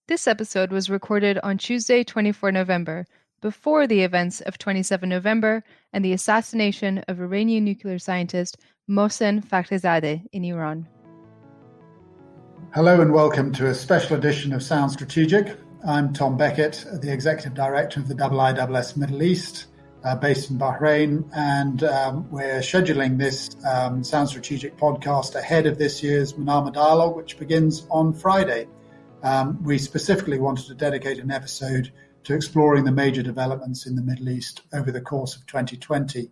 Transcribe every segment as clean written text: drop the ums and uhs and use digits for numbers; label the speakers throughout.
Speaker 1: This episode was recorded on Tuesday, 24 November, before the events of 27 November and the assassination of Iranian nuclear scientist Mohsen Fakhrizadeh in Iran.
Speaker 2: Hello and welcome to a special edition of Sound Strategic. I'm Tom Beckett, the Executive Director of the IISS Middle East, based in Bahrain, and we're scheduling this Sound Strategic podcast ahead of this year's Manama Dialogue, which begins on Friday. We specifically wanted to dedicate an episode to exploring the major developments in the Middle East over the course of 2020.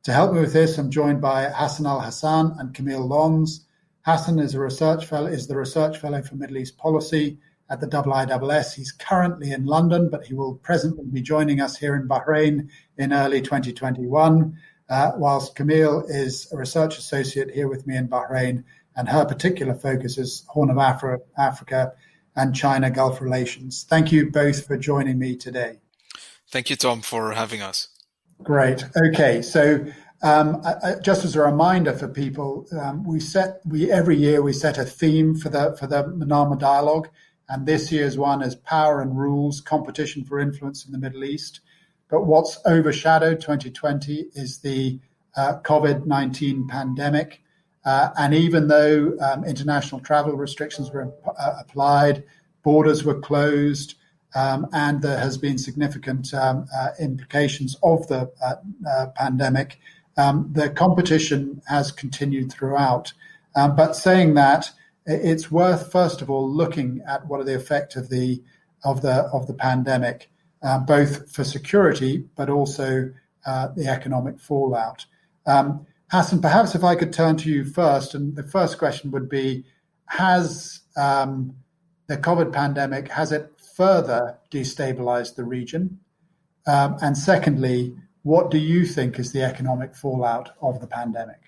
Speaker 2: To help me with this, I'm joined by Alhasan and Camille Lons. Hasan is the research fellow for Middle East policy at the IISS. He's currently in London, but he will presently be joining us here in Bahrain in early 2021, whilst Camille is a research associate here with me in Bahrain, and her particular focus is Horn of Africa and China-Gulf relations. Thank you both for joining me today.
Speaker 3: Thank you, Tom, for having us.
Speaker 2: Great. Okay, so just as a reminder for people, every year we set a theme for the Manama Dialogue, and this year's one is Power and Rules: Competition for Influence in the Middle East. But what's overshadowed 2020 is the COVID-19 pandemic. And even though international travel restrictions were applied, borders were closed, and there has been significant implications of the pandemic, the competition has continued throughout. But saying that, it's worth first of all looking at what are the effects of the pandemic, both for security but also the economic fallout. Hasan, perhaps if I could turn to you first, and the first question would be, has the COVID pandemic, has it further destabilized the region? And secondly, what do you think is the economic fallout of the pandemic?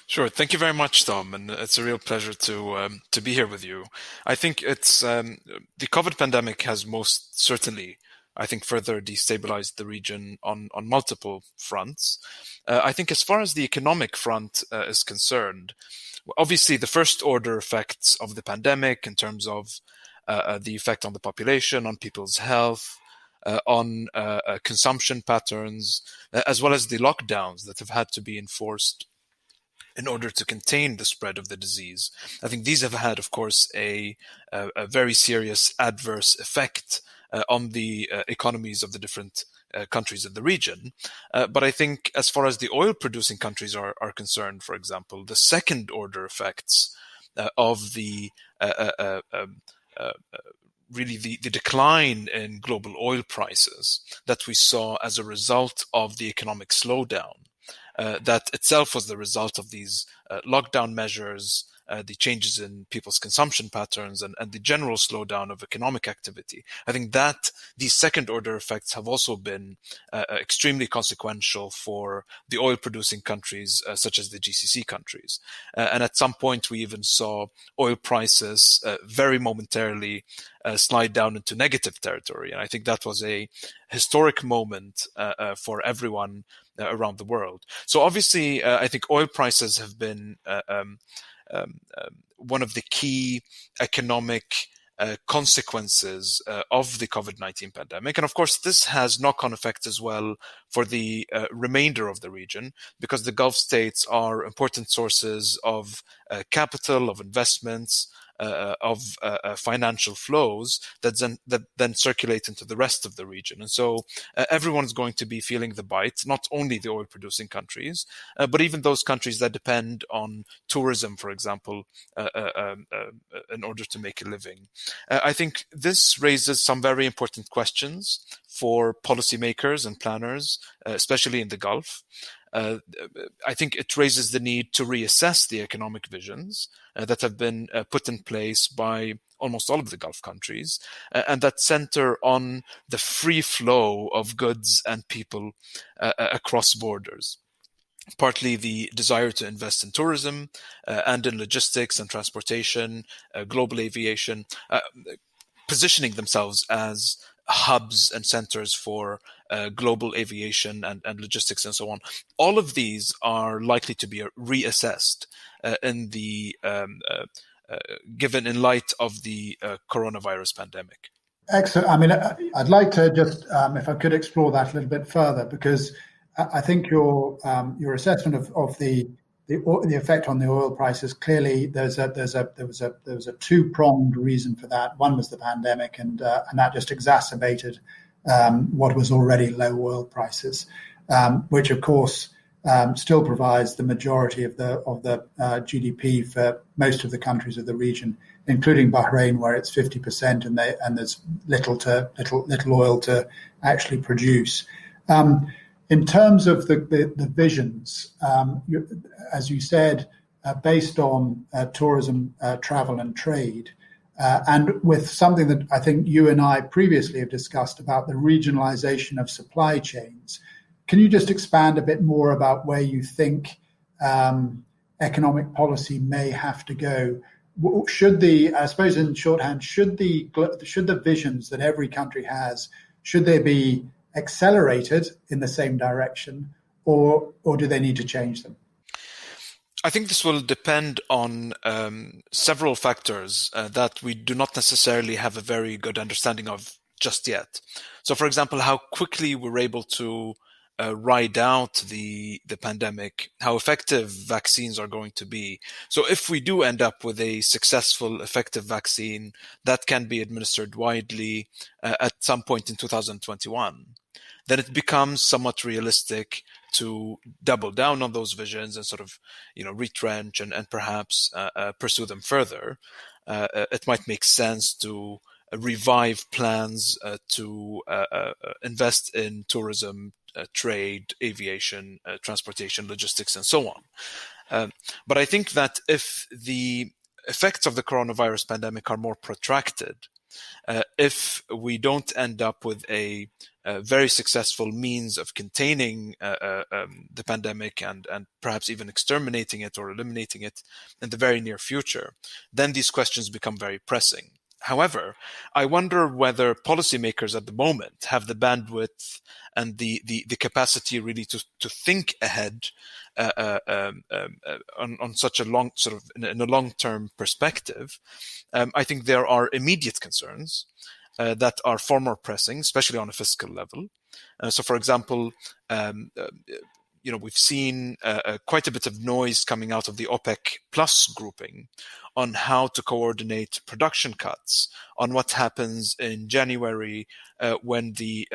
Speaker 3: Sure. Thank you very much, Tom, and it's a real pleasure to be here with you. I think it's the COVID pandemic has most certainly, I think, further destabilized the region on multiple fronts. I think as far as the economic front is concerned, obviously the first order effects of the pandemic in terms of the effect on the population, on people's health, on consumption patterns, as well as the lockdowns that have had to be enforced in order to contain the spread of the disease. I think these have had, of course, a very serious adverse effect on the economies of the different countries in the region. But I think as far as the oil-producing countries are concerned, for example, the second-order effects of the really the decline in global oil prices that we saw as a result of the economic slowdown, that itself was the result of these lockdown measures, the changes in people's consumption patterns, and the general slowdown of economic activity. I think that these second-order effects have also been extremely consequential for the oil-producing countries, such as the GCC countries. And at some point, we even saw oil prices very momentarily slide down into negative territory. And I think that was a historic moment for everyone around the world. So obviously, I think oil prices have been one of the key economic consequences of the COVID-19 pandemic. And of course, this has knock-on effects as well for the remainder of the region, because the Gulf states are important sources of capital, of investments, of financial flows that then circulate into the rest of the region. And so everyone's going to be feeling the bite, not only the oil-producing countries, but even those countries that depend on tourism, for example, in order to make a living. I think this raises some very important questions for policymakers and planners, especially in the Gulf. I think it raises the need to reassess the economic visions that have been put in place by almost all of the Gulf countries, and that center on the free flow of goods and people across borders. Partly the desire to invest in tourism and in logistics and transportation, global aviation, positioning themselves as hubs and centers for global aviation and logistics and so on. All of these are likely to be reassessed in the given in light of the coronavirus pandemic?
Speaker 2: Excellent. I mean, I'd like to just, if I could explore that a little bit further, because I think your assessment of the effect on the oil prices, clearly there was a two-pronged reason for that. One was the pandemic, and that just exacerbated what was already low oil prices, which of course still provides the majority of the GDP for most of the countries of the region, including Bahrain, where it's 50%, and there's little oil to actually produce. In terms of the visions, as you said, based on tourism, travel and trade, and with something that I think you and I previously have discussed about the regionalization of supply chains, can you just expand a bit more about where you think economic policy may have to go? I suppose in shorthand, should the visions that every country has, should they be accelerated in the same direction, or do they need to change them?
Speaker 3: I think this will depend on several factors that we do not necessarily have a very good understanding of just yet. So, for example, how quickly we're able to ride out the pandemic, how effective vaccines are going to be. So if we do end up with a successful, effective vaccine that can be administered widely at some point in 2021, then it becomes somewhat realistic to double down on those visions and sort of, retrench and perhaps pursue them further. It might make sense to revive plans to invest in tourism, trade, aviation, transportation, logistics, and so on. But I think that if the effects of the coronavirus pandemic are more protracted, if we don't end up with a very successful means of containing the pandemic and perhaps even exterminating it or eliminating it in the very near future, then these questions become very pressing. However, I wonder whether policymakers at the moment have the bandwidth and the capacity really to think ahead on such a long sort of in a long-term perspective. I think there are immediate concerns that are far more pressing, especially on a fiscal level. So, for example, we've seen quite a bit of noise coming out of the OPEC Plus grouping on how to coordinate production cuts, on what happens in January when the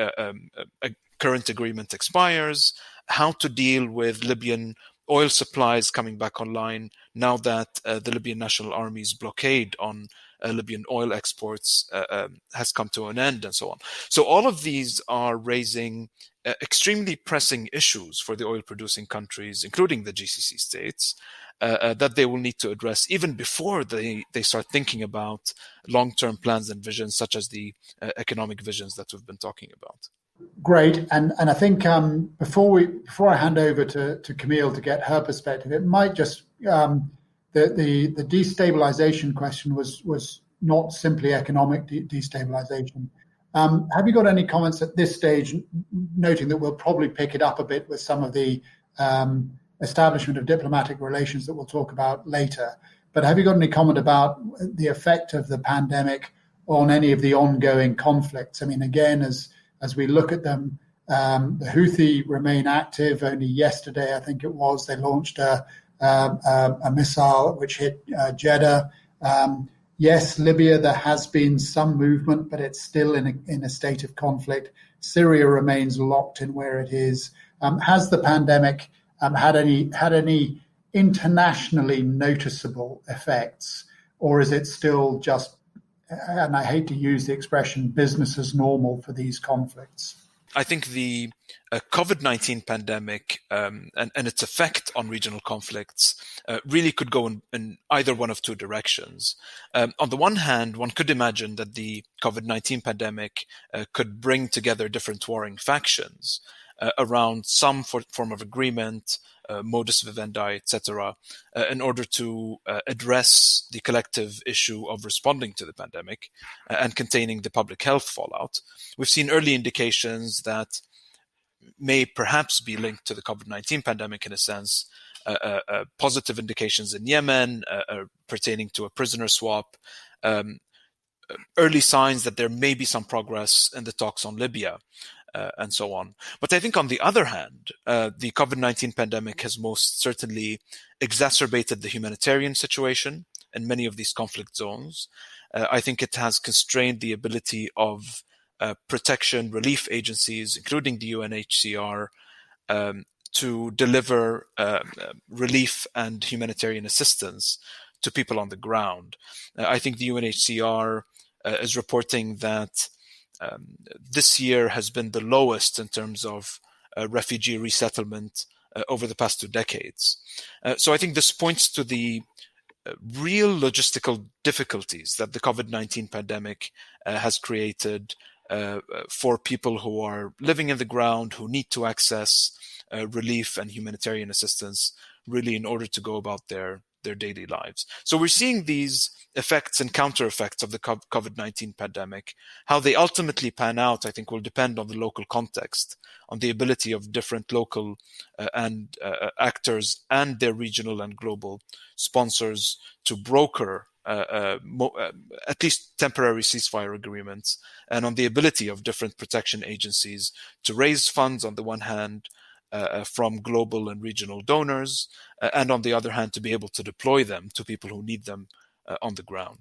Speaker 3: current agreement expires, how to deal with Libyan oil supplies coming back online now that the Libyan National Army's blockade on Libyan oil exports has come to an end, and so on. So all of these are raising extremely pressing issues for the oil-producing countries, including the GCC states, that they will need to address even before they start thinking about long-term plans and visions, such as the economic visions that we've been talking about.
Speaker 2: Great, and I think before I hand over to Camille to get her perspective, it might just the destabilization question was not simply economic destabilization. Have you got any comments at this stage, noting that we'll probably pick it up a bit with some of the establishment of diplomatic relations that we'll talk about later? But have you got any comment about the effect of the pandemic on any of the ongoing conflicts? I mean, again, as we look at them, the Houthi remain active. Only yesterday, I think it was, they launched a missile which hit Jeddah. Yes, Libya, there has been some movement, but it's still in a state of conflict. Syria remains locked in where it is. Has the pandemic had any internationally noticeable effects, or is it still just, and I hate to use the expression, business as normal for these conflicts?
Speaker 3: I think the COVID-19 pandemic and its effect on regional conflicts really could go in either one of two directions. On the one hand, one could imagine that the COVID-19 pandemic could bring together different warring factions around some form of agreement, modus vivendi, etc., in order to address the collective issue of responding to the pandemic and containing the public health fallout. We've seen early indications that may perhaps be linked to the COVID-19 pandemic in a sense, positive indications in Yemen pertaining to a prisoner swap, early signs that there may be some progress in the talks on Libya, and so on. But I think on the other hand, the COVID-19 pandemic has most certainly exacerbated the humanitarian situation in many of these conflict zones. I think it has constrained the ability of protection relief agencies, including the UNHCR, to deliver relief and humanitarian assistance to people on the ground. I think the UNHCR is reporting that this year has been the lowest in terms of refugee resettlement over the past 2 decades. So I think this points to the real logistical difficulties that the COVID-19 pandemic has created for people who are living in the ground, who need to access relief and humanitarian assistance really in order to go about their daily lives. So we're seeing these effects and counter effects of the COVID-19 pandemic. How they ultimately pan out, I think, will depend on the local context, on the ability of different local and actors and their regional and global sponsors to broker at least temporary ceasefire agreements, and on the ability of different protection agencies to raise funds on the one hand from global and regional donors, and on the other hand to be able to deploy them to people who need them on the ground.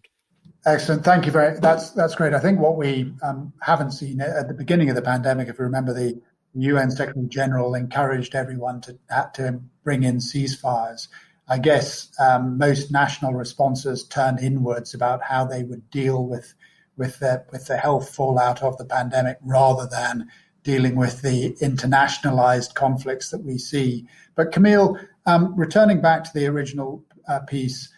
Speaker 2: Excellent, thank you very. That's great. I think what we haven't seen at the beginning of the pandemic, if you remember, the UN Secretary General encouraged everyone to bring in ceasefires. I guess most national responses turned inwards about how they would deal with the health fallout of the pandemic rather than dealing with the internationalized conflicts that we see. But Camille, returning back to the original piece,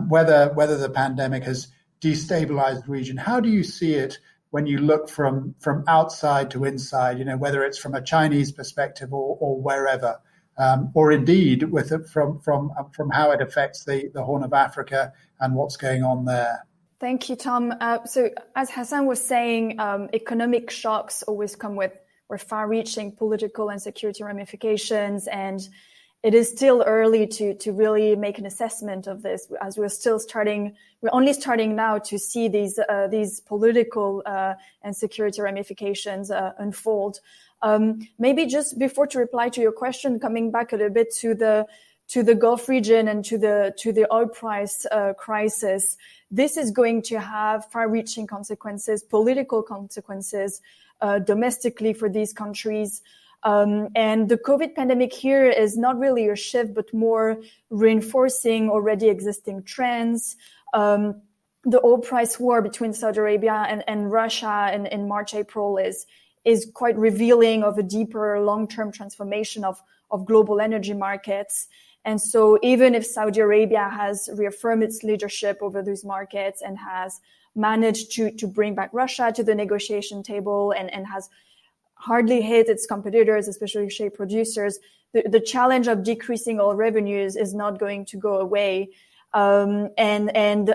Speaker 2: whether the pandemic has destabilized the region, how do you see it when you look from outside to inside? Whether it's from a Chinese perspective or wherever, or indeed with it from how it affects the Horn of Africa and what's going on there.
Speaker 4: Thank you, Tom. So as Hasan was saying, economic shocks always come with far-reaching political and security ramifications, and it is still early to really make an assessment of this, as we're only starting now to see these political and security ramifications unfold. Maybe just before to reply to your question, coming back a little bit to the Gulf region and to the oil price crisis, this is going to have far-reaching consequences, political consequences, domestically for these countries. And the COVID pandemic here is not really a shift, but more reinforcing already existing trends. The oil price war between Saudi Arabia and Russia in March, April is quite revealing of a deeper long-term transformation of global energy markets. And so even if Saudi Arabia has reaffirmed its leadership over those markets and has managed to bring back Russia to the negotiation table and has hardly hit its competitors, especially shale producers, the challenge of decreasing oil revenues is not going to go away. And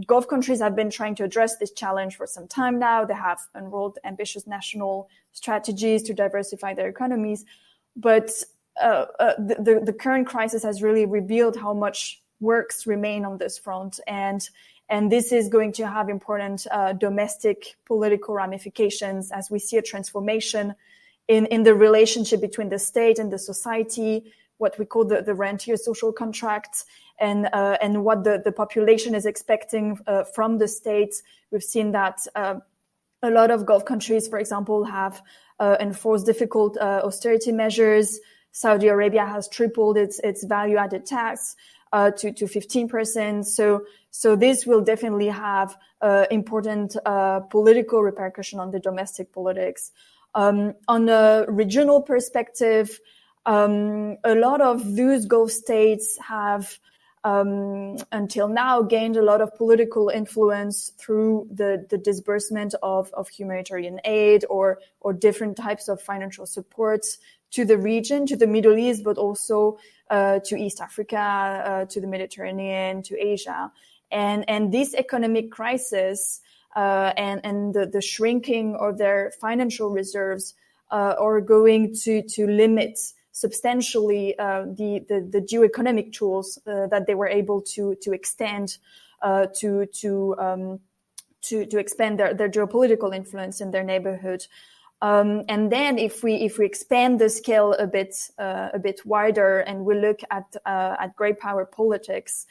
Speaker 4: Gulf countries have been trying to address this challenge for some time now. They have enrolled ambitious national strategies to diversify their economies. But the current crisis has really revealed how much works remain on this front. And this is going to have important domestic political ramifications as we see a transformation in the relationship between the state and the society, what we call the rentier social contract, and what the population is expecting from the state. We've seen that a lot of Gulf countries, for example, have enforced difficult austerity measures. Saudi Arabia has tripled its value-added tax to 15%. So this will definitely have important political repercussion on the domestic politics. On a regional perspective, a lot of those Gulf states have until now gained a lot of political influence through the disbursement of humanitarian aid or different types of financial supports to the region, to the Middle East, but also to East Africa, to the Mediterranean, to Asia. And this economic crisis and the shrinking of their financial reserves are going to limit substantially the geoeconomic tools that they were able to extend to expand their geopolitical influence in their neighborhood. And then if we expand the scale a bit wider and we look at great power politics,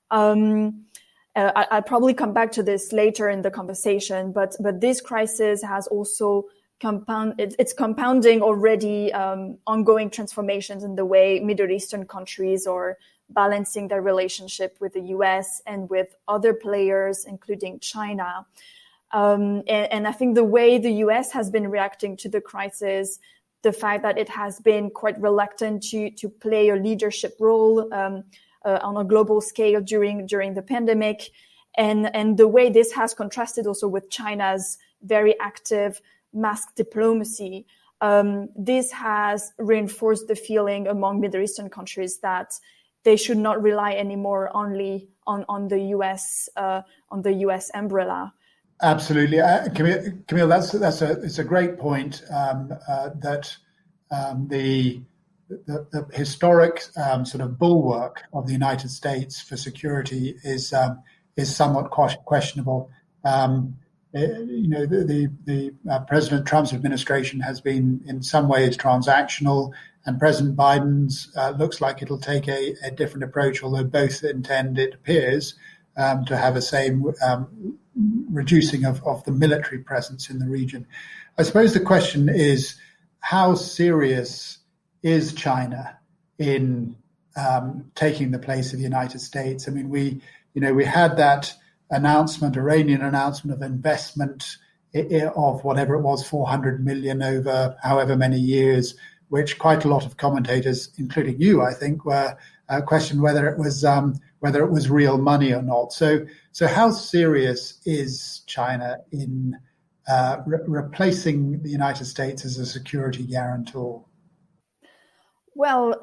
Speaker 4: I'll probably come back to this later in the conversation, but this crisis has also it's compounding already ongoing transformations in the way Middle Eastern countries are balancing their relationship with the US and with other players, including China. And I think the way the US has been reacting to the crisis, the fact that it has been quite reluctant to play a leadership role on a global scale during the pandemic, and the way this has contrasted also with China's very active mask diplomacy, this has reinforced the feeling among Middle Eastern countries that they should not rely anymore only on the US umbrella.
Speaker 2: Absolutely, Camille. It's a great point that the historic sort of bulwark of the United States for security is somewhat questionable. The President Trump's administration has been in some ways transactional, and President Biden's looks like it'll take a different approach, although both intend, it appears, to have a same reducing of the military presence in the region. I suppose the question is, how serious is China in taking the place of the United States? I mean, we had that Iranian announcement of investment of whatever it was, 400 million over however many years, which quite a lot of commentators, including you, I think, were questioned whether it was real money or not. So how serious is China in replacing the United States as a security guarantor?
Speaker 4: Well,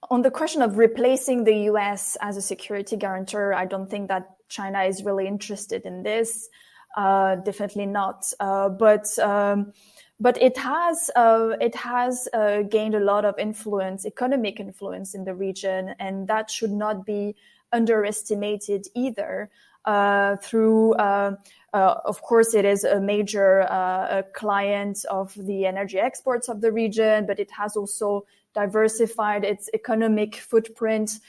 Speaker 4: on the question of replacing the US as a security guarantor, I don't think that China is really interested in this. Definitely not. But it has gained a lot of influence, economic influence in the region, and that should not be underestimated either. Of course, it is a major client of the energy exports of the region, but it has also diversified its economic footprint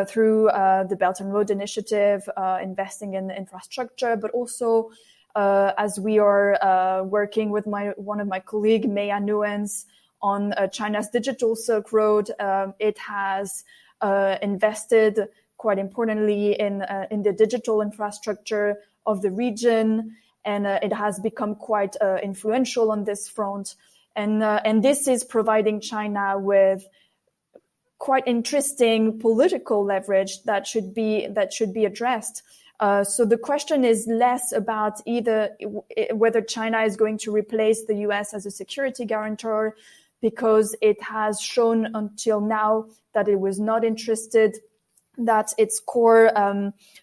Speaker 4: through the Belt and Road Initiative, investing in infrastructure, but also as we are working with one of my colleagues, Maya Nguyen's, on China's digital Silk Road, it has invested quite importantly in the digital infrastructure of the region, and it has become quite influential on this front. And this is providing China with quite interesting political leverage that should be addressed. So the question is less about either whether China is going to replace the US as a security guarantor, because it has shown until now that it was not interested, that its core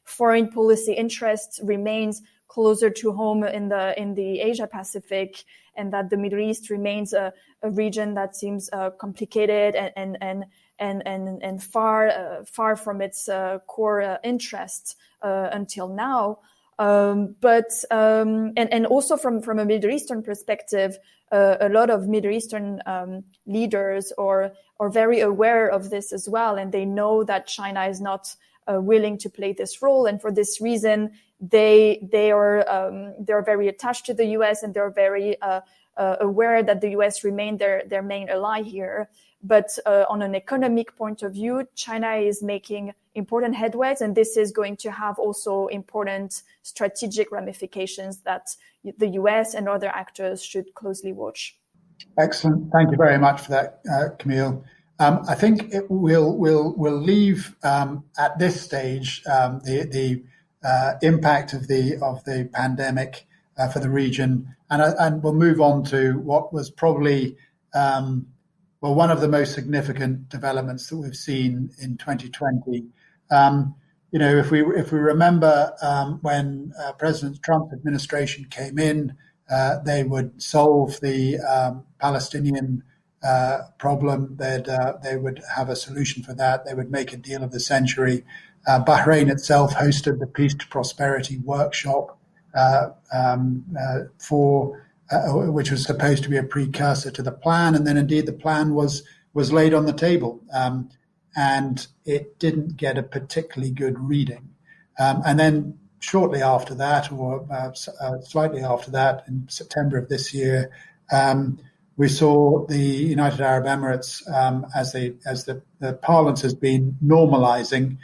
Speaker 4: foreign policy interests remains closer to home in the Asia Pacific, and that the Middle East remains a region that seems complicated and far from its core interests until now. But also from a Middle Eastern perspective, a lot of Middle Eastern leaders are very aware of this as well, and they know that China is not willing to play this role, and for this reason, they are very attached to the US, and they're very aware that the US remain their main ally here. But on an economic point of view, China is making important headways, and this is going to have also important strategic ramifications that the US and other actors should closely watch.
Speaker 2: Excellent. Thank you very much for that, Camille. I think we'll leave at this stage the impact of the pandemic for the region, and we'll move on to what was probably one of the most significant developments that we've seen in 2020. If we remember when President Trump's administration came in, they would solve the Palestinian problem. They would have a solution for that. They would make a deal of the century. Bahrain itself hosted the Peace to Prosperity workshop which was supposed to be a precursor to the plan, and then indeed the plan was laid on the table, and it didn't get a particularly good reading. And then shortly after that, or slightly after that, in September of this year, we saw the United Arab Emirates, as the parlance has been normalizing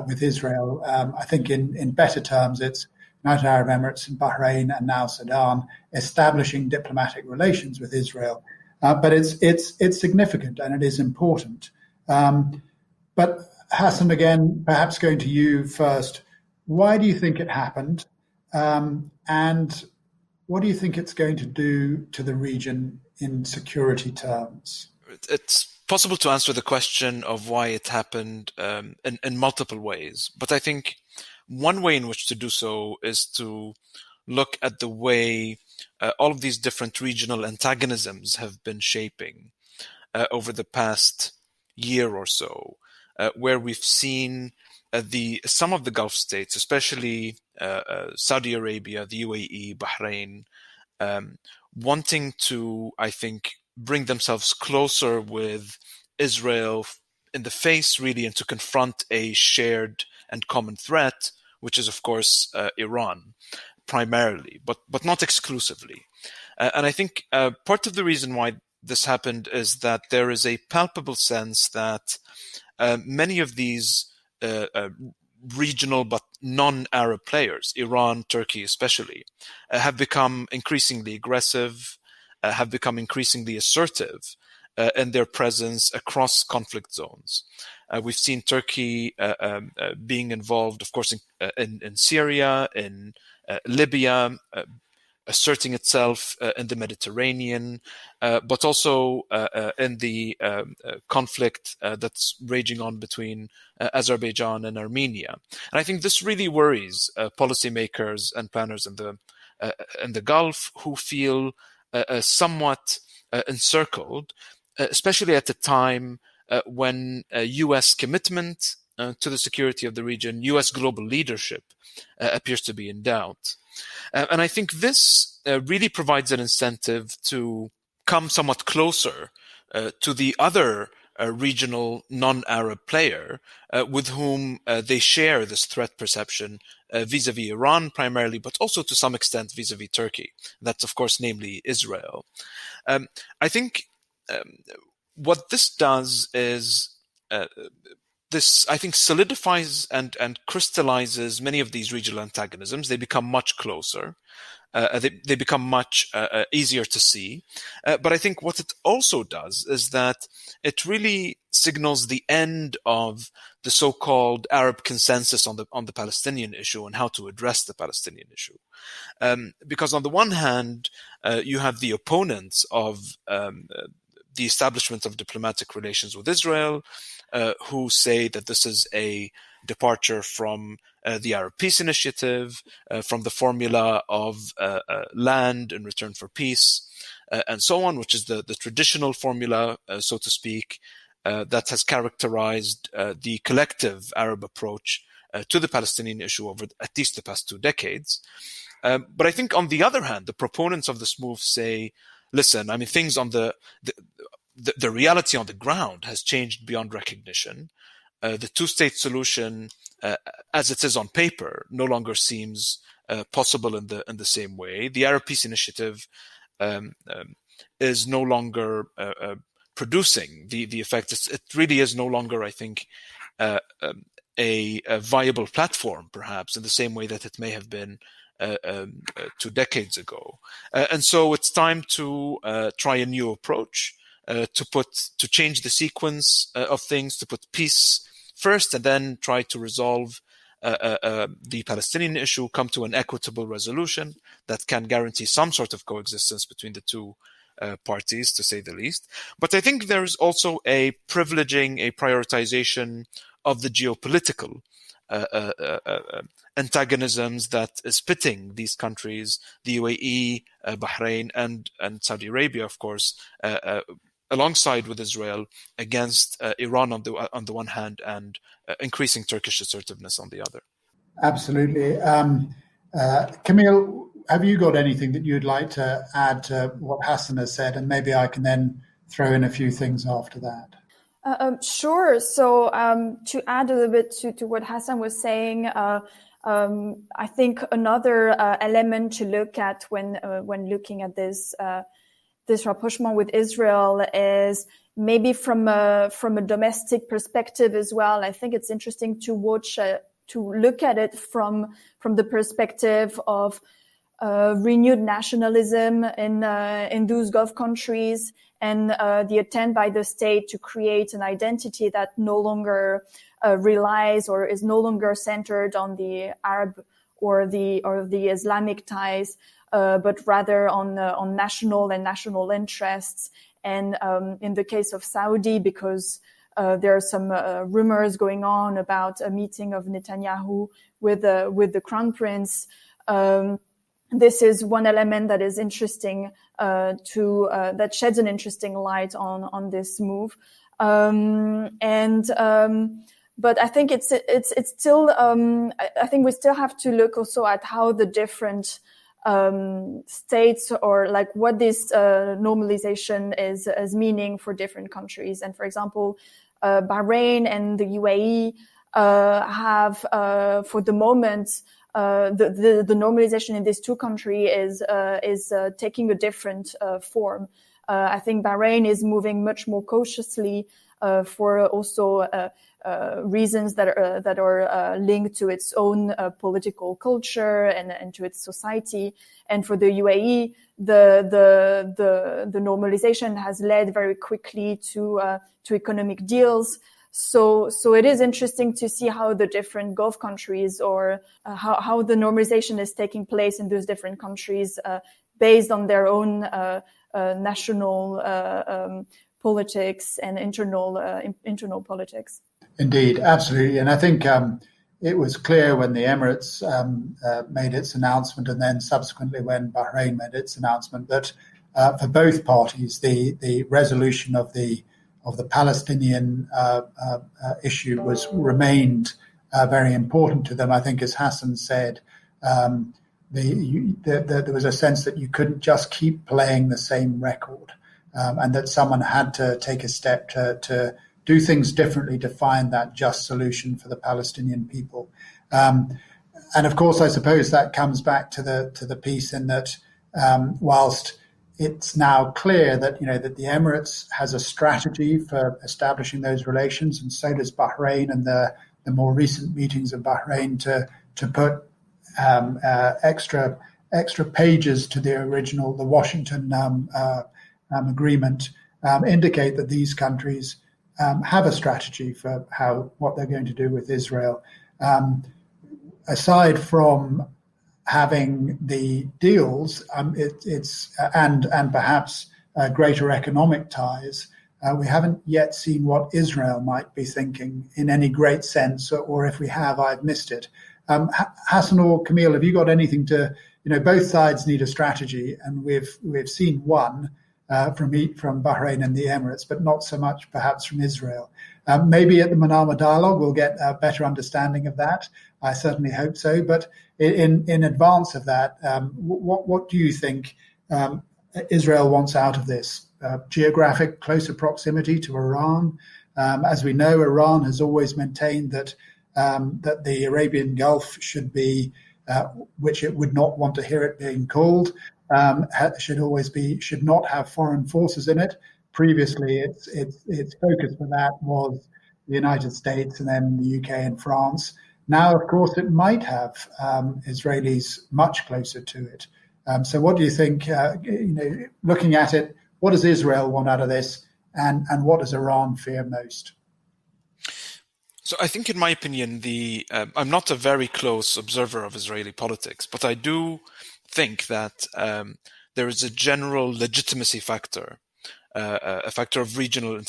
Speaker 2: with Israel. I think in better terms, it's United Arab Emirates and Bahrain and now Sudan establishing diplomatic relations with Israel. But it's significant and it is important. But Hasan, again, perhaps going to you first. Why do you think it happened? And what do you think it's going to do to the region in security terms?
Speaker 3: It's possible to answer the question of why it happened in multiple ways. But I think one way in which to do so is to look at the way all of these different regional antagonisms have been shaping over the past year or so, where we've seen some of the Gulf states, especially Saudi Arabia, the UAE, Bahrain, wanting to, I think, bring themselves closer with Israel in the face, really, and to confront a shared and common threat, which is, of course, Iran, primarily, but not exclusively. And I think part of the reason why this happened is that there is a palpable sense that many of these regional but non-Arab players, Iran, Turkey especially, have become increasingly aggressive, have become increasingly assertive in their presence across conflict zones. We've seen Turkey being involved, of course, in Syria, in Libya, asserting itself in the Mediterranean, but also in the conflict that's raging on between Azerbaijan and Armenia. And I think this really worries policymakers and planners in the Gulf, who feel somewhat encircled, especially at the time when U.S. commitment to the security of the region, U.S. global leadership appears to be in doubt. And I think this really provides an incentive to come somewhat closer to the other regional non-Arab player with whom they share this threat perception vis-a-vis Iran primarily, but also to some extent vis-a-vis Turkey. That's, of course, namely Israel. I think what this does is this, I think, solidifies and crystallizes many of these regional antagonisms. They become much closer. They become much easier to see. But I think what it also does is that it really signals the end of the so-called Arab consensus on the Palestinian issue and how to address the Palestinian issue. Because on the one hand, you have the opponents of the establishment of diplomatic relations with Israel, who say that this is a departure from the Arab Peace Initiative, from the formula of land in return for peace, and so on, which is the traditional formula, so to speak, that has characterized the collective Arab approach to the Palestinian issue over at least the past 2 decades. But I think, on the other hand, the proponents of this move say, listen, I mean, things on the reality on the ground has changed beyond recognition. The two-state solution, as it is on paper, no longer seems possible in the same way. The Arab Peace Initiative is no longer producing the effect. It really is no longer, I think, a viable platform, perhaps, in the same way that it may have been 2 decades ago. And so it's time to try a new approach, to change the sequence of things, to put peace first, and then try to resolve the Palestinian issue, come to an equitable resolution that can guarantee some sort of coexistence between the two parties, to say the least. But I think there's also a privileging, a prioritization of the geopolitical antagonisms that is pitting these countries, the UAE, Bahrain, and Saudi Arabia, of course, alongside with Israel against Iran on the one hand and increasing Turkish assertiveness on the other.
Speaker 2: Absolutely. Camille, have you got anything that you'd like to add to what Hasan has said? And maybe I can then throw in a few things after that.
Speaker 4: Sure. So to add a little bit to what Hasan was saying, I think another element to look at when looking at this rapprochement with Israel is maybe from a domestic perspective as well. I think it's interesting to watch to look at it from the perspective of renewed nationalism in those Gulf countries, and the attempt by the state to create an identity that no longer relies or is no longer centered on the Arab or the Islamic ties, but rather on national and national interests. And in the case of Saudi, because there are some rumors going on about a meeting of Netanyahu with the crown prince. This is one element that is interesting that sheds an interesting light on this move. But I think it's still I think we still have to look also at how the different states, or like what this normalization is meaning for different countries. And for example, Bahrain and the UAE have for the moment the normalization in these two countries is taking a different form. I think Bahrain is moving much more cautiously for also reasons that are linked to its own political culture and to its society. And for the UAE, the normalization has led very quickly to economic deals. So it is interesting to see how the different Gulf countries, or how the normalization is taking place in those different countries based on their own national politics and internal politics.
Speaker 2: Indeed, absolutely. And I think it was clear when the Emirates made its announcement, and then subsequently when Bahrain made its announcement, that for both parties, the resolution of the Palestinian issue remained very important to them. I think, as Hasan said, there was a sense that you couldn't just keep playing the same record, and that someone had to take a step to do things differently to find that just solution for the Palestinian people. And of course, I suppose that comes back to the piece in that whilst it's now clear that that the Emirates has a strategy for establishing those relations, and so does Bahrain, and the more recent meetings of Bahrain to put extra pages to the Washington agreement indicate that these countries have a strategy for what they're going to do with Israel. Aside from having the deals, it's perhaps greater economic ties, we haven't yet seen what Israel might be thinking in any great sense, or if we have, I've missed it. Hasan or Camille, have you got anything to? Both sides need a strategy, and we've seen one from Bahrain and the Emirates, but not so much perhaps from Israel. Maybe at the Manama Dialogue we'll get a better understanding of that. I certainly hope so. But in advance of that, what do you think Israel wants out of this? Geographic closer proximity to Iran. As we know, Iran has always maintained that the Arabian Gulf should be, which it would not want to hear it being called, should not have foreign forces in it. Previously, its focus for that was the United States and then the UK and France. Now, of course, it might have Israelis much closer to it. So what do you think, looking at it, what does Israel want out of this, and what does Iran fear most?
Speaker 3: So I think, in my opinion, I'm not a very close observer of Israeli politics, but I do think that there is a general legitimacy factor, a factor of regional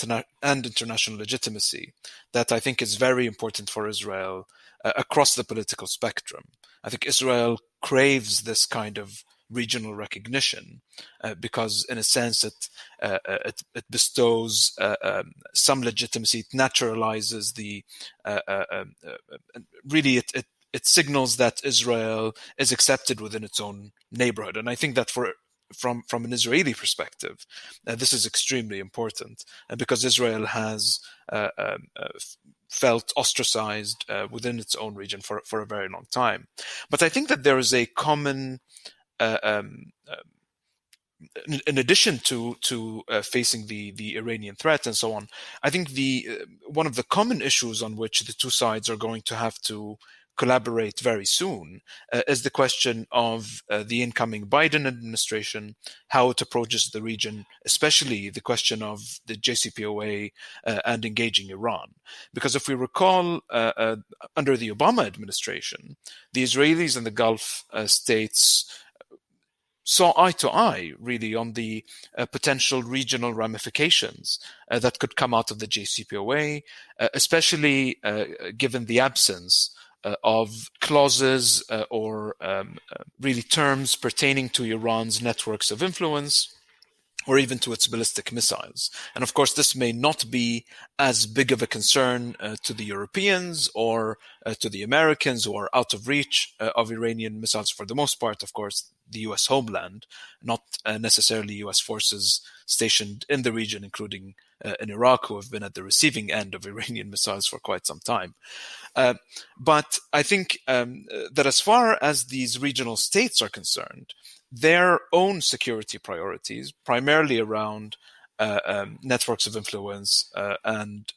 Speaker 3: and international legitimacy that I think is very important for Israel across the political spectrum. I think Israel craves this kind of regional recognition, because in a sense it bestows some legitimacy, it naturalizes really it signals that Israel is accepted within its own neighborhood. And I think that from an Israeli perspective, this is extremely important, because Israel has felt ostracized within its own region for a very long time. But I think that there is a common, in addition to facing the Iranian threat and so on, I think one of the common issues on which the two sides are going to have to collaborate very soon is the question of the incoming Biden administration, how it approaches the region, especially the question of the JCPOA and engaging Iran. Because if we recall, under the Obama administration, the Israelis and the Gulf states saw eye to eye, really, on the potential regional ramifications that could come out of the JCPOA, especially given the absence of clauses or really terms pertaining to Iran's networks of influence, or even to its ballistic missiles. And of course, this may not be as big of a concern to the Europeans or to the Americans, who are out of reach of Iranian missiles for the most part. Of course, the U.S. homeland, not necessarily U.S. forces stationed in the region, including in Iraq, who have been at the receiving end of Iranian missiles for quite some time. But I think that as far as these regional states are concerned, their own security priorities, primarily around networks of influence and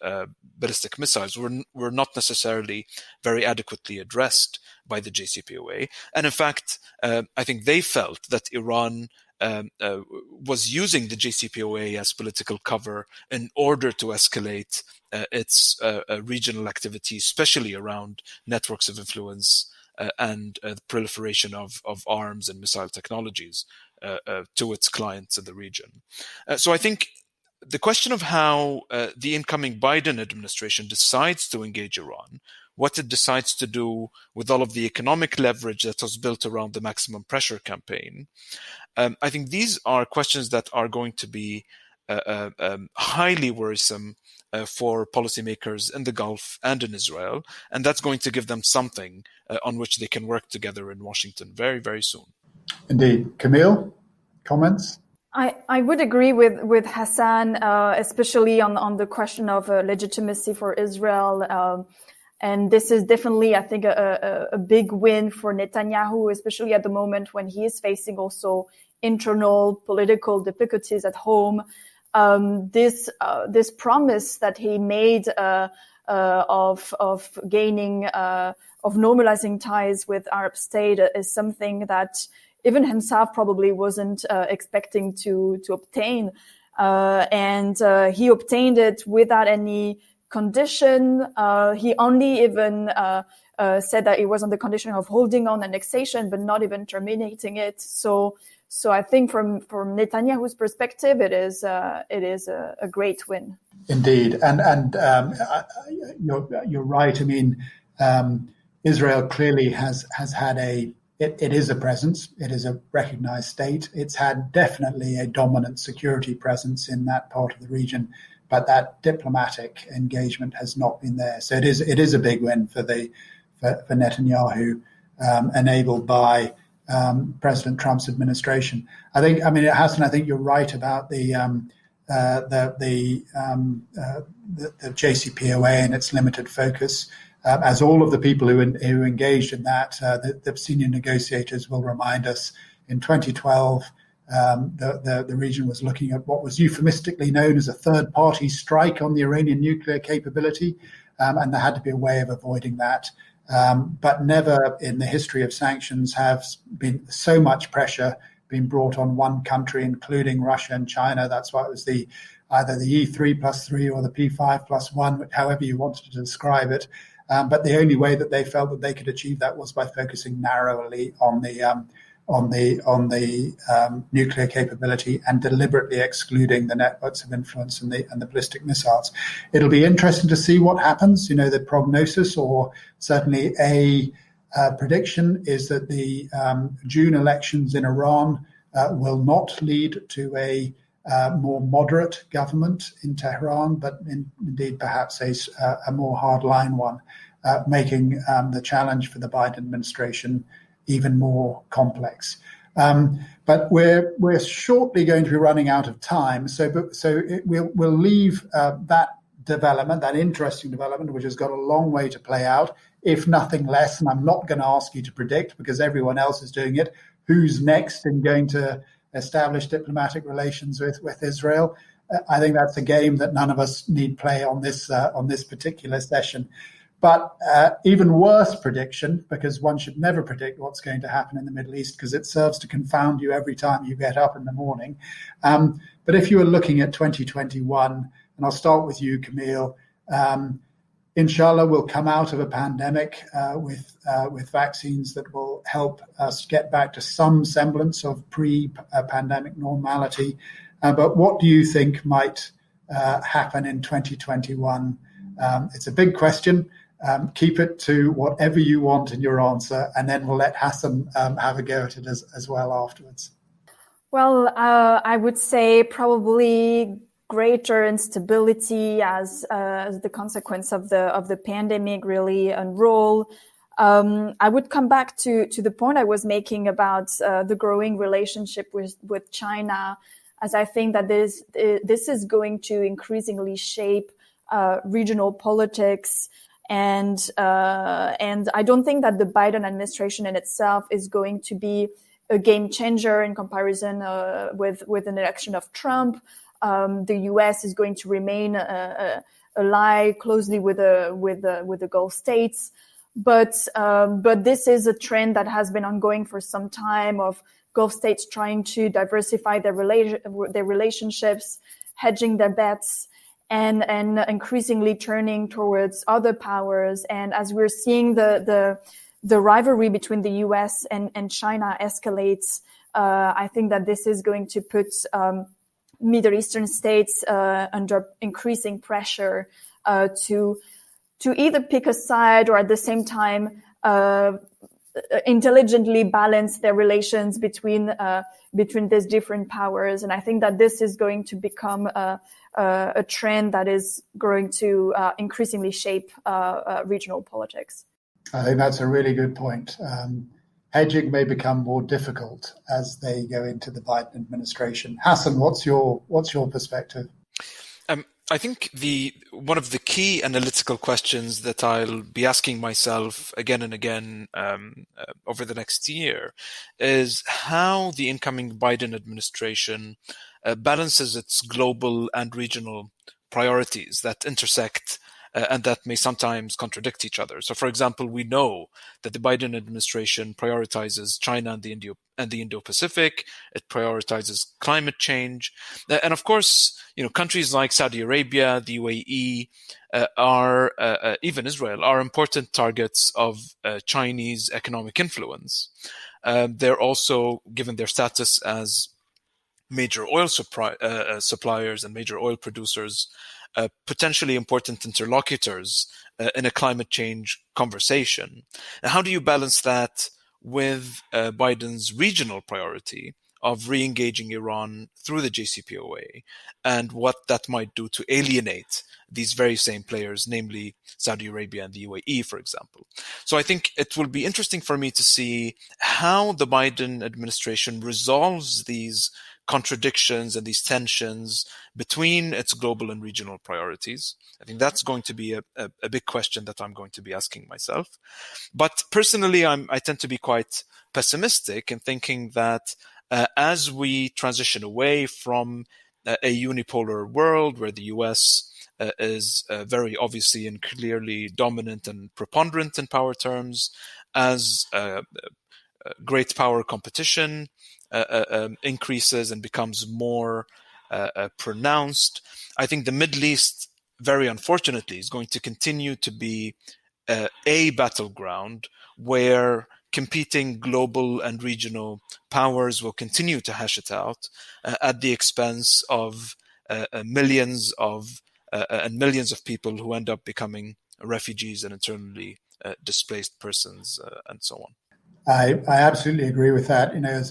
Speaker 3: ballistic missiles, were not necessarily very adequately addressed by the JCPOA. And in fact, I think they felt that Iran was using the JCPOA as political cover in order to escalate its regional activity, especially around networks of influence and the proliferation of arms and missile technologies to its clients in the region. So I think the question of how the incoming Biden administration decides to engage Iran, what it decides to do with all of the economic leverage that was built around the maximum pressure campaign, I think these are questions that are going to be highly worrisome for policymakers in the Gulf and in Israel, and that's going to give them something on which they can work together in Washington very, very soon. Indeed.
Speaker 2: Camille, comments?
Speaker 4: I would agree with Hasan, especially on the question of legitimacy for Israel. And this is definitely, I think, a big win for Netanyahu, especially at the moment when he is facing also internal political difficulties at home. This promise that he made of gaining of normalizing ties with Arab state is something that even himself probably wasn't expecting to obtain, and he obtained it without any condition. He only even said that it was on the condition of holding on annexation, but not even terminating it. So I think from Netanyahu's perspective, it is a great win.
Speaker 2: Indeed, and you're right. I mean, Israel clearly has had it is a presence. It is a recognized state. It's had definitely a dominant security presence in that part of the region, but that diplomatic engagement has not been there. So it is a big win for Netanyahu, enabled by President Trump's administration. Hasan, I think you're right about the JCPOA and its limited focus. As all of the people who engaged in that, the senior negotiators will remind us, in 2012, the region was looking at what was euphemistically known as a third-party strike on the Iranian nuclear capability, and there had to be a way of avoiding that. But never in the history of sanctions have been so much pressure being brought on one country, including Russia and China. That's why it was either the E3+3 or the P5+1, however you wanted to describe it. But the only way that they felt that they could achieve that was by focusing narrowly on the nuclear capability and deliberately excluding the networks of influence and the ballistic missiles. It'll be interesting to see what happens. The prognosis, or certainly a prediction is that the June elections in Iran will not lead to a more moderate government in Tehran, but indeed perhaps a more hardline one, making the challenge for the Biden administration even more complex. But we're shortly going to be running out of time, so we'll leave that development, that interesting development, which has got a long way to play out, if nothing less. And I'm not going to ask you to predict, because everyone else is doing it, who's next in going to establish diplomatic relations with Israel. I think that's a game that none of us need play on this particular session. But even worse prediction, because one should never predict what's going to happen in the Middle East, because it serves to confound you every time you get up in the morning. But if you were looking at 2021, and I'll start with you, Camille, inshallah, we'll come out of a pandemic with vaccines that will help us get back to some semblance of pre-pandemic normality. But what do you think might happen in 2021? It's a big question. Keep it to whatever you want in your answer, and then we'll let Hasan have a go at it as well afterwards.
Speaker 4: Well, I would say probably greater instability as the consequence of the pandemic really unroll. I would come back to the point I was making about the growing relationship with China, as I think that this is going to increasingly shape regional politics. And I don't think that the Biden administration in itself is going to be a game changer in comparison with an election of Trump. The U.S. is going to remain ally closely with the Gulf states, but this is a trend that has been ongoing for some time, of Gulf states trying to diversify their relationships, hedging their bets, and increasingly turning towards other powers. And as we're seeing the rivalry between the U.S. and China escalates, I think that this is going to put Middle Eastern states under increasing pressure to either pick a side or at the same time intelligently balance their relations between these different powers. And I think that this is going to become a trend that is going to increasingly shape regional politics.
Speaker 2: I think that's a really good point. Hedging may become more difficult as they go into the Biden administration. Hasan, what's your perspective?
Speaker 3: I think one of the key analytical questions that I'll be asking myself again and again over the next year is how the incoming Biden administration balances its global and regional priorities that intersect and that may sometimes contradict each other. So, for example, we know that the Biden administration prioritizes China and the Indo-Pacific. It prioritizes climate change, and of course, countries like Saudi Arabia, the UAE, even Israel, are important targets of Chinese economic influence. They're also, given their status as major oil suppliers and major oil producers, potentially important interlocutors in a climate change conversation. Now, how do you balance that with Biden's regional priority of re-engaging Iran through the JCPOA, and what that might do to alienate these very same players, namely Saudi Arabia and the UAE, for example? So I think it will be interesting for me to see how the Biden administration resolves these contradictions and these tensions between its global and regional priorities. I think that's going to be a big question that I'm going to be asking myself. But personally, I tend to be quite pessimistic in thinking that as we transition away from a unipolar world where the US is very obviously and clearly dominant and preponderant in power terms, as great power competition increases and becomes more pronounced, I think the Middle East, very unfortunately, is going to continue to be a battleground where competing global and regional powers will continue to hash it out at the expense of millions of people who end up becoming refugees and internally displaced persons, and so on.
Speaker 2: I absolutely agree with that. As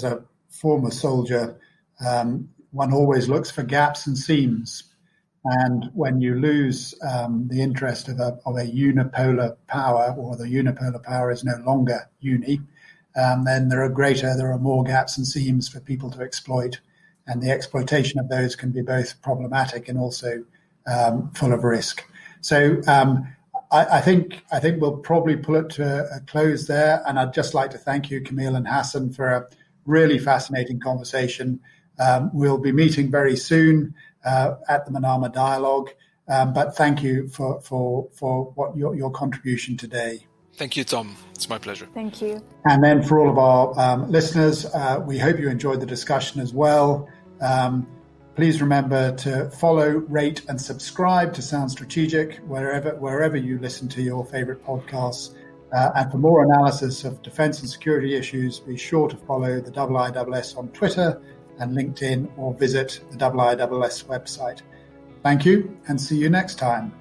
Speaker 2: a former soldier, one always looks for gaps and seams. And when you lose the interest of a unipolar power, or the unipolar power is no longer uni, then there are more gaps and seams for people to exploit. And the exploitation of those can be both problematic and also full of risk. So I think we'll probably pull it to a close there. And I'd just like to thank you, Camille and Hasan, for a really fascinating conversation. We'll be meeting very soon at the Manama Dialogue. But thank you for what your contribution today.
Speaker 3: Thank you, Tom. It's my pleasure.
Speaker 4: Thank you.
Speaker 2: And then for all of our listeners, we hope you enjoyed the discussion as well. Please remember to follow, rate, and subscribe to Sound Strategic wherever you listen to your favorite podcasts. And for more analysis of defense and security issues, be sure to follow the IISS on Twitter and LinkedIn, or visit the IISS website. Thank you, and see you next time.